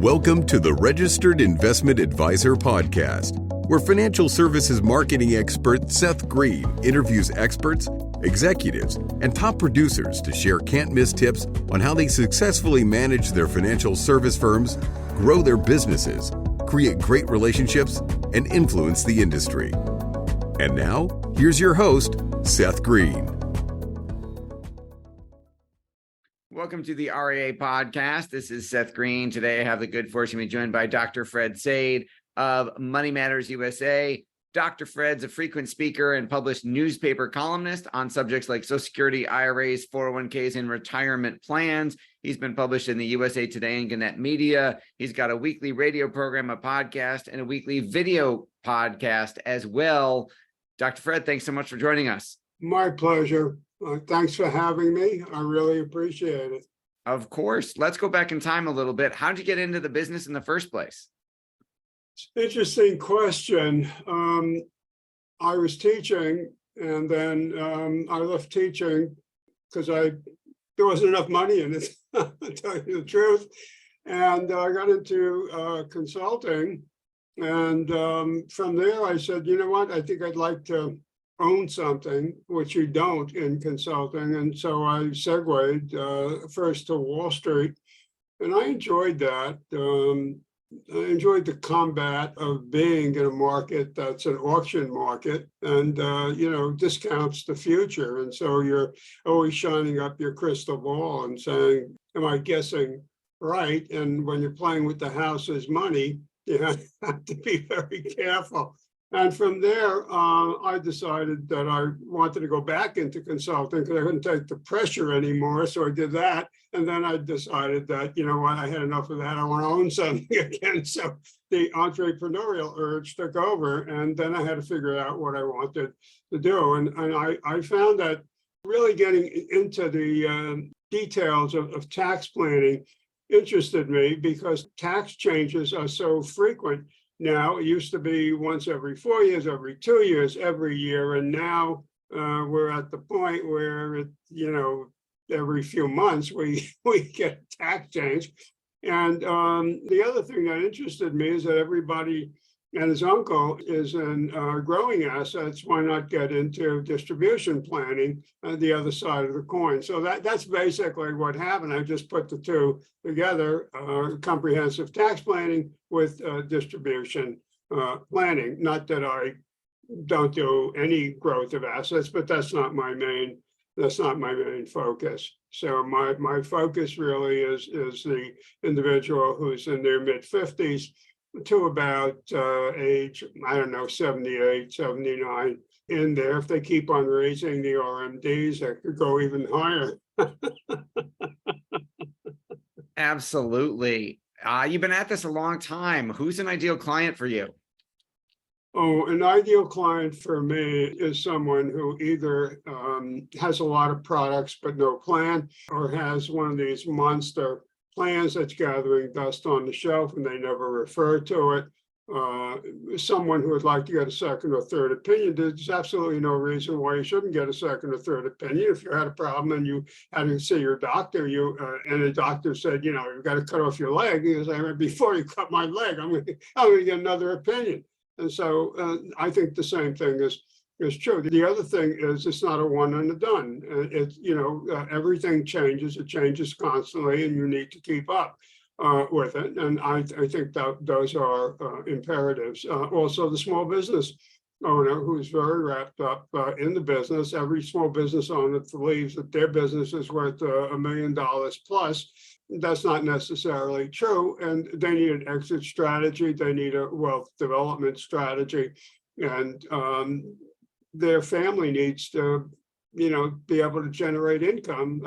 Welcome to the Registered Investment Advisor Podcast, where financial services marketing expert Seth Green interviews experts, executives, and top producers to share can't-miss tips on how they successfully manage their financial service firms, grow their businesses, create great relationships, and influence the industry. And now, here's your host, Seth Green. Welcome to the RIA podcast. This is Seth Green. Today, I have the good fortune to be joined by Dr. Fred Saide of Money Matters USA. Dr. Fred's a frequent speaker and published newspaper columnist on subjects like Social Security, IRAs, 401ks, and retirement plans. He's been published in the USA Today and Gannett Media. He's got a weekly radio program, a podcast, and a weekly video podcast as well. Dr. Fred, thanks so much for joining us. My pleasure. Thanks for having me. I really appreciate it. Of course. Let's go back in time a little bit. How did you get into the business in the first place? Interesting question. I was teaching, and then I left teaching because there wasn't enough money in it, to tell you the truth. And I got into consulting. And from there, I said, you know what, I think I'd like to own something, which you don't in consulting. And so I segued first to Wall Street, and I enjoyed that. I enjoyed the combat of being in a market that's an auction market and, discounts the future. And so you're always shining up your crystal ball and saying, am I guessing right? And when you're playing with the house's money, you have to be very careful. And from there, I decided that I wanted to go back into consulting because I couldn't take the pressure anymore. So I did that. And then I decided that, you know what, I had enough of that. I want to own something again. So the entrepreneurial urge took over. And then I had to figure out what I wanted to do. And I found that really getting into the details of tax planning interested me because tax changes are so frequent. Now, it used to be once every 4 years, every 2 years, every year. And now we're at the point where, every few months we get a tax change. And the other thing that interested me is that everybody and his uncle is in growing assets. Why not get into distribution planning, the other side of the coin? So that's basically what happened. I just put the two together, comprehensive tax planning with distribution planning. Not that I don't do any growth of assets, but that's not my main focus. So my focus really is the individual who's in their mid-50s to about age, 78, 79 in there. If they keep on raising the RMDs, that could go even higher. Absolutely. You've been at this a long time. Who's an ideal client for you? Oh, an ideal client for me is someone who either has a lot of products but no plan, or has one of these monster plans that's gathering dust on the shelf and they never refer to it. Someone who would like to get a second or third opinion. There's absolutely no reason why you shouldn't get a second or third opinion. If you had a problem and you had to see your doctor, and the doctor said, you've got to cut off your leg, you say, before you cut my leg, I'm going to get another opinion. And so I think the same thing is true. The other thing is it's not a one and a done. Everything changes. It changes constantly, and you need to keep up with it. And I think that those are imperatives. Also, the small business owner who's very wrapped up in the business. Every small business owner believes that their business is worth $1 million plus. That's not necessarily true. And they need an exit strategy. They need a wealth development strategy. And their family needs to, be able to generate income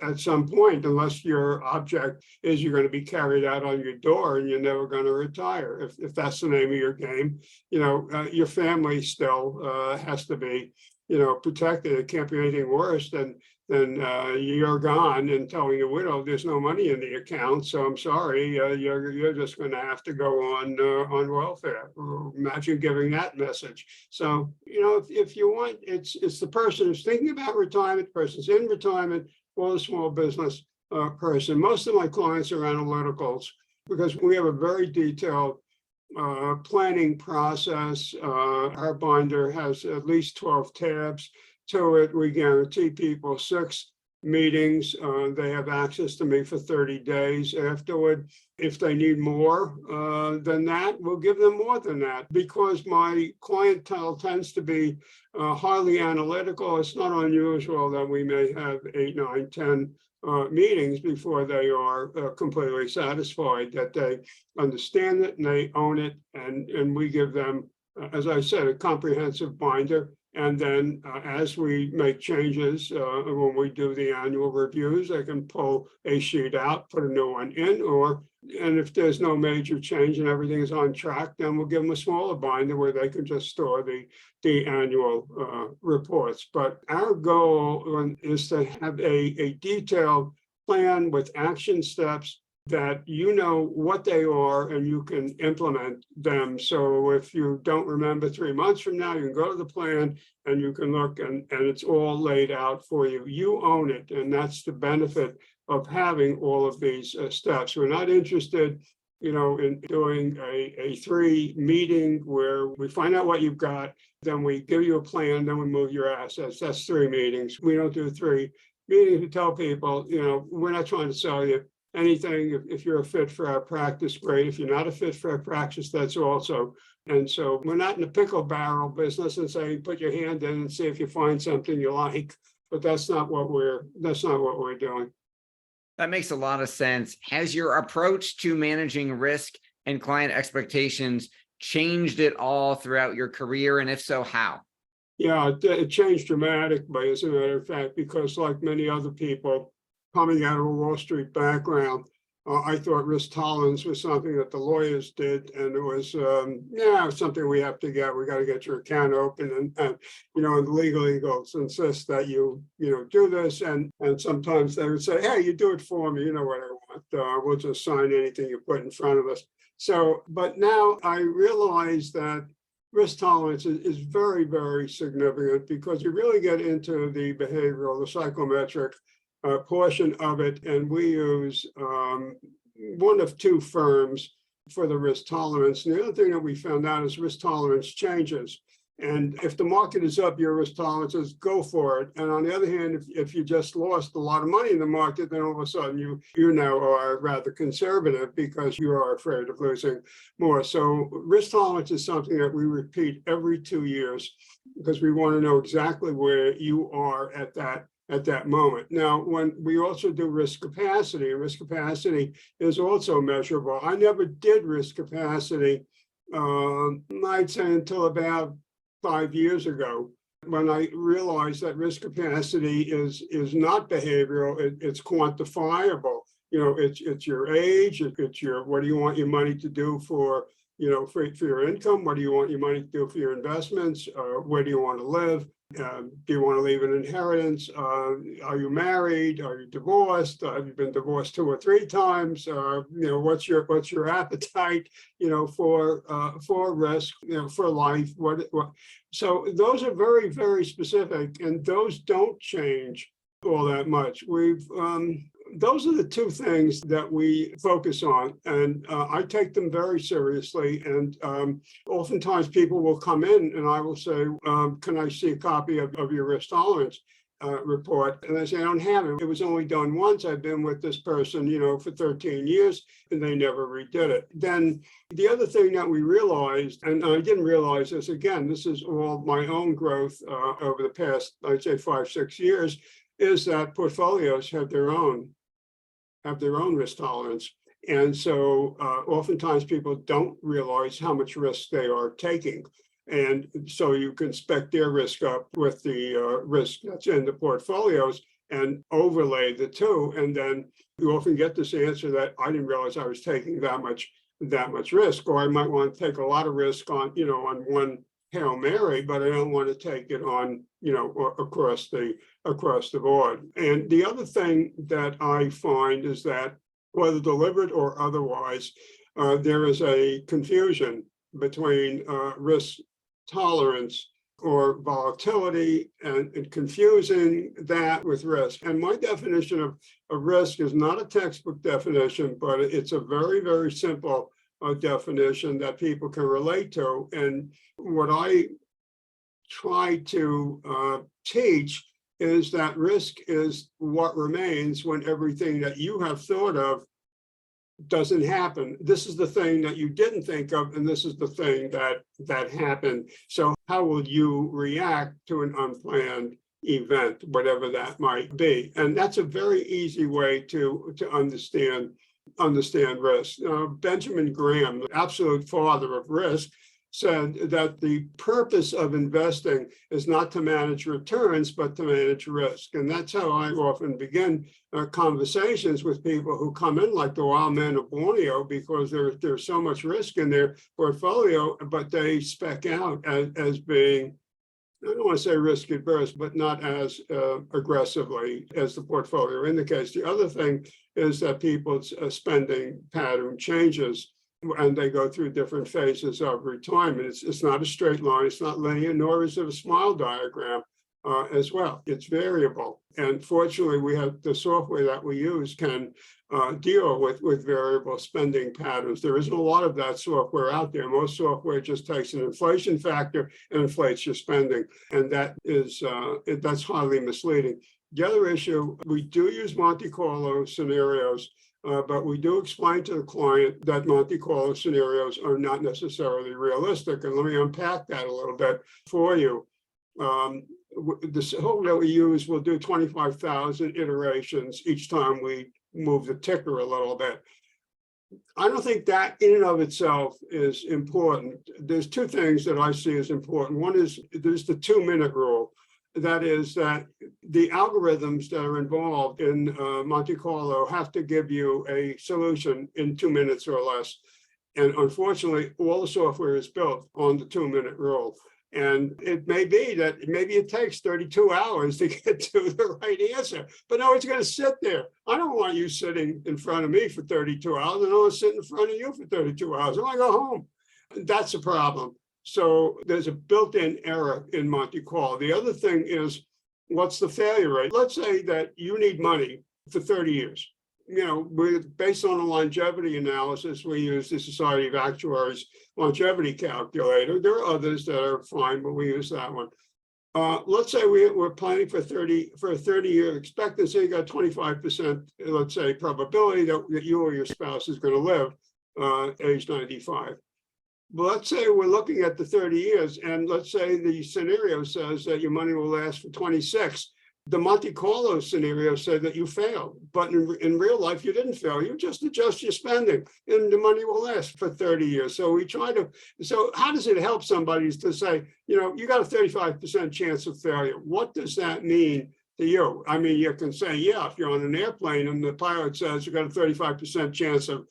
at some point, unless your object is you're going to be carried out on your door and you're never going to retire. If that's the name of your game, your family still has to be, protected. It can't be anything worse than you're gone and telling the widow there's no money in the account. So I'm sorry, you're just going to have to go on welfare. Imagine giving that message. So if you want, it's the person who's thinking about retirement, person's in retirement, or the small business person. Most of my clients are analyticals because we have a very detailed planning process. Our binder has at least 12 tabs to it. We guarantee people 6 meetings. They have access to me for 30 days afterward. If they need more than that, we'll give them more than that. Because my clientele tends to be highly analytical, it's not unusual that we may have 8, 9, 10 meetings before they are completely satisfied that they understand it and they own it. And we give them, as I said, a comprehensive binder. And then as we make changes, when we do the annual reviews, they can pull a sheet out, put a new one in, and if there's no major change and everything is on track, then we'll give them a smaller binder where they can just store the annual reports. But our goal is to have a detailed plan with action steps that you know what they are and you can implement them. So if you don't remember 3 months from now, you can go to the plan and you can look and it's all laid out for you. You own it. And that's the benefit of having all of these steps. We're not interested, in doing a 3 meeting where we find out what you've got, then we give you a plan, then we move your assets. That's 3 meetings. We don't do 3 meetings. We tell people, we're not trying to sell you anything. If you're a fit for our practice, great. If you're not a fit for our practice, that's also. And so we're not in the pickle barrel business and saying, put your hand in and see if you find something you like, but that's not what we're doing. That makes a lot of sense. Has your approach to managing risk and client expectations changed at all throughout your career? And if so, how? Yeah, it changed dramatically, as a matter of fact, because like many other people coming out of a Wall Street background, I thought risk tolerance was something that the lawyers did, and it was something we have to get. We got to get your account open, and and the legal eagles insist that you do this, and sometimes they would say, hey, you do it for me, you know what I want. We'll just sign anything you put in front of us. So, but now I realize that risk tolerance is very, very significant, because you really get into the behavioral, the psychometric portion of it, and we use one of 2 firms for the risk tolerance. And the other thing that we found out is risk tolerance changes. And if the market is up, your risk tolerance is go for it. And on the other hand, if you just lost a lot of money in the market, then all of a sudden you now are rather conservative because you are afraid of losing more. So risk tolerance is something that we repeat every 2 years, because we want to know exactly where you are at that moment. Now, when we also do risk capacity, and risk capacity is also measurable. I never did risk capacity, I'd say until about 5 years ago, when I realized that risk capacity is not behavioral, it's quantifiable. It's your age, it's your, what do you want your money to do for your income? What do you want your money to do for your investments? Where do you want to live? Do you want to leave an inheritance? Are you married? Are you divorced? Have you been divorced 2 or 3 times? What's your appetite? For risk, for life. What? So those are very, very specific, and those don't change all that much. Those are the 2 things that we focus on, and I take them very seriously. And oftentimes people will come in and I will say, can I see a copy of your risk tolerance report? And I say, I don't have it. It was only done once. I've been with this person, for 13 years, and they never redid it. Then the other thing that we realized, and I didn't realize this, again, this is all my own growth over the past, I'd say 5, 6 years, is that portfolios have their own risk tolerance. And so oftentimes people don't realize how much risk they are taking. And so you can spec their risk up with the risk that's in the portfolios and overlay the 2. And then you often get this answer that I didn't realize I was taking that much risk, or I might want to take a lot of risk on one Hail Mary, but I don't want to take it on, across the board. And the other thing that I find is that, whether deliberate or otherwise, there is a confusion between risk tolerance or volatility and confusing that with risk. And my definition of risk is not a textbook definition, but it's a very, very simple definition that people can relate to. And what I try to teach is that risk is what remains when everything that you have thought of doesn't happen. This is the thing that you didn't think of, and this is the thing that happened. So how will you react to an unplanned event, whatever that might be? And that's a very easy way to understand risk. Benjamin Graham, the absolute father of risk, said that the purpose of investing is not to manage returns, but to manage risk. And that's how I often begin conversations with people who come in like the wild men of Borneo, because there's so much risk in their portfolio, but they spec out as being, I don't want to say risk adverse, but not as aggressively as the portfolio indicates. The other thing is that people's spending pattern changes, and they go through different phases of retirement. It's not a straight line, it's not linear, nor is it a smile diagram as well. It's variable. And fortunately, we have the software that we use can deal with variable spending patterns. There isn't a lot of that software out there. Most software just takes an inflation factor and inflates your spending. And that's highly misleading. The other issue, we do use Monte Carlo scenarios, but we do explain to the client that Monte Carlo scenarios are not necessarily realistic. And let me unpack that a little bit for you. The software that we use will do 25,000 iterations each time we move the ticker a little bit. I don't think that in and of itself is important. There's two things that I see as important. One is there's the 2-minute rule. That is that the algorithms that are involved in Monte Carlo have to give you a solution in 2 minutes or less. And unfortunately, all the software is built on the 2-minute rule. And it may be that maybe it takes 32 hours to get to the right answer, but no, it's going to sit there. I don't want you sitting in front of me for 32 hours. I don't want to sit in front of you for 32 hours. I want to go home. That's a problem. So there's a built-in error in Monte Carlo. The other thing is, what's the failure rate? Let's say that you need money for 30 years. Based on a longevity analysis, we use the Society of Actuaries longevity calculator. There are others that are fine, but we use that one. Let's say we're planning for a 30-year expectancy. You got 25%, let's say, probability that you or your spouse is going to live age 95. But let's say we're looking at the 30 years, and let's say the scenario says that your money will last for 26. The Monte Carlo scenario said that you failed, but in real life, you didn't fail. You just adjust your spending, and the money will last for 30 years. So so how does it help somebody to say, you got a 35% chance of failure? What does that mean to you? I mean, you can say, yeah, if you're on an airplane and the pilot says you got a 35% chance of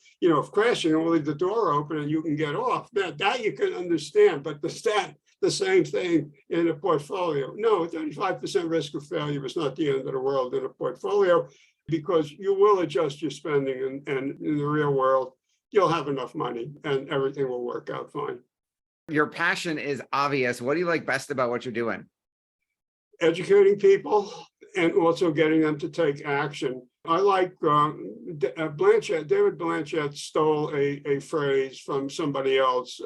crashing, and we'll leave the door open and you can get off. That you can understand, but the same thing in a portfolio? No, 35% risk of failure is not the end of the world in a portfolio, because you will adjust your spending, and in the real world, you'll have enough money and everything will work out fine. Your passion is obvious. What do you like best about what you're doing? Educating people and also getting them to take action. I like David Blanchett stole a phrase from somebody else.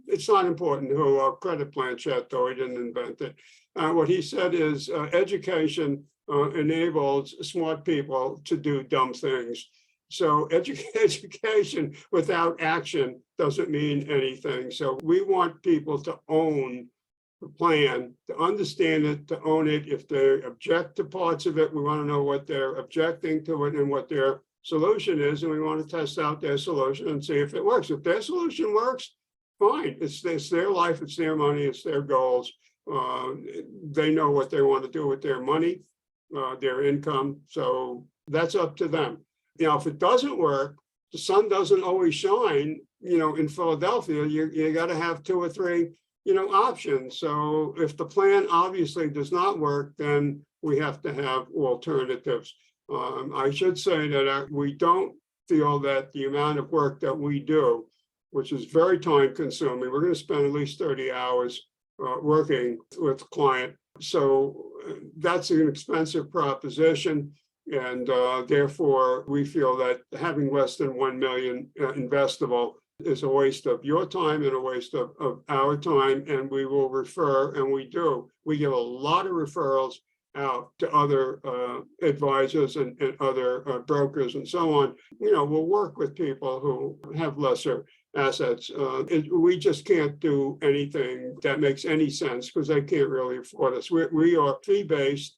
It's not important who. I'll credit Blanchett, though he didn't invent it. What he said is education enables smart people to do dumb things. So education without action doesn't mean anything. So we want people to own the plan, to understand it, to own it. If they object to parts of it, we want to know what they're objecting to it and what their solution is. And we want to test out their solution and see if it works. If their solution works, fine. It's their life, it's their money, it's their goals. They know what they want to do with their money, their income. So that's up to them. If it doesn't work, the sun doesn't always shine, in Philadelphia, you got to have 2 or 3 options. So if the plan obviously does not work, then we have to have alternatives. I should say that we don't feel that the amount of work that we do, which is very time consuming, we're going to spend at least 30 hours working with the client. So that's an expensive proposition. And therefore, we feel that having less than 1 million investable is a waste of your time and a waste of our time. And we will refer, and we do. We give a lot of referrals out to other advisors and other brokers and so on. We'll work with people who have lesser assets. We just can't do anything that makes any sense because they can't really afford us. We are fee-based,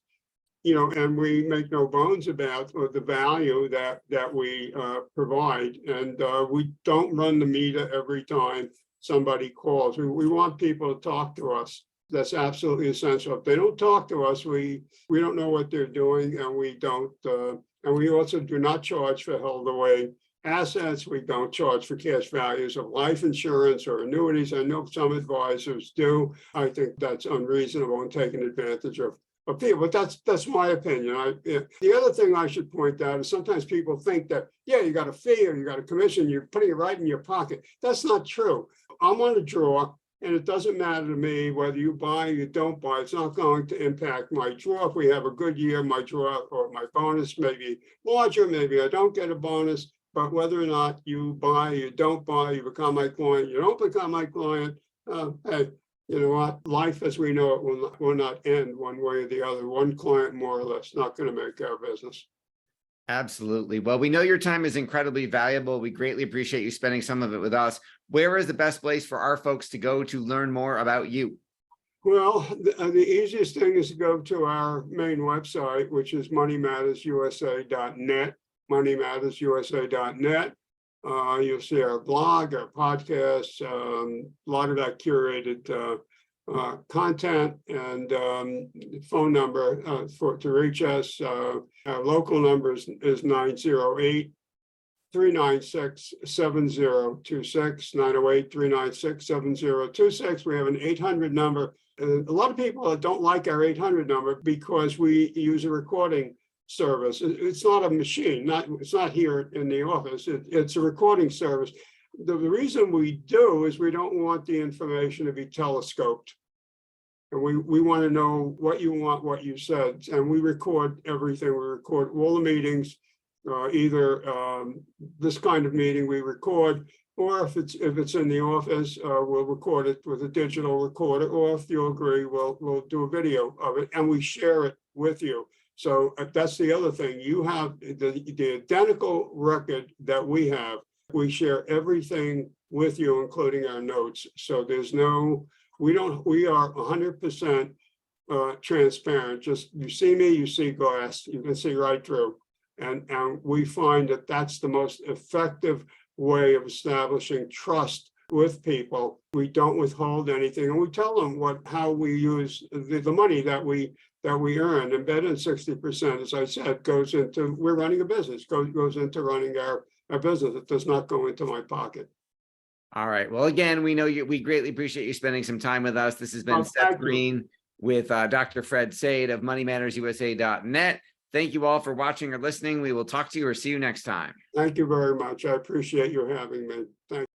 and we make no bones about the value that we provide. And we don't run the meter every time somebody calls. We want people to talk to us. That's absolutely essential. If they don't talk to us, we don't know what they're doing, and we don't. And we also do not charge for held away assets. We don't charge for cash values of life insurance or annuities. I know some advisors do. I think that's unreasonable and taking advantage of people, but that's my opinion. The other thing I should point out is sometimes people think that, you got a fee or you got a commission, you're putting it right in your pocket. That's not true. I'm on a draw, and it doesn't matter to me whether you buy or you don't buy. It's not going to impact my draw. If we have a good year, my draw or my bonus may be larger, maybe I don't get a bonus, but whether or not you buy, you don't buy, you become my client, you don't become my client, hey, you know what? Life as we know it will not end one way or the other. One client, more or less, not going to make our business. Absolutely. Well, we know your time is incredibly valuable. We greatly appreciate you spending some of it with us. Where is the best place for our folks to go to learn more about you? Well, the easiest thing is to go to our main website, which is moneymattersusa.net, moneymattersusa.net. You'll see our blog, our podcasts, a lot of that curated content, and phone number to reach us. Our local number is 908-396-7026, 908-396-7026. We have an 800 number. A lot of people don't like our 800 number because we use a recording service. It's not a machine, it's not here in the office. It's a recording service. The reason we do is we don't want the information to be telescoped. And we want to know what you want, what you said. And we record everything. We record all the meetings, either this kind of meeting we record, or if it's in the office, we'll record it with a digital recorder, or if you agree, we'll do a video of it and we share it with you. So that's the other thing. You have the identical record that we have. We share everything with you, including our notes. So we are 100% transparent. Just you see me, you see glass, you can see right through. And we find that that's the most effective way of establishing trust with people. We don't withhold anything, and we tell them how we use the money that we earn. And better than 60%, as I said, goes into we're running a business, goes into running our business. It does not go into my pocket. All right. Well, again, we greatly appreciate you spending some time with us. This has been Seth Green with Dr. Fred Saide of moneymattersusa.net. Thank you all for watching or listening. We will talk to you or see you next time. Thank you very much. I appreciate you having me. Thank you.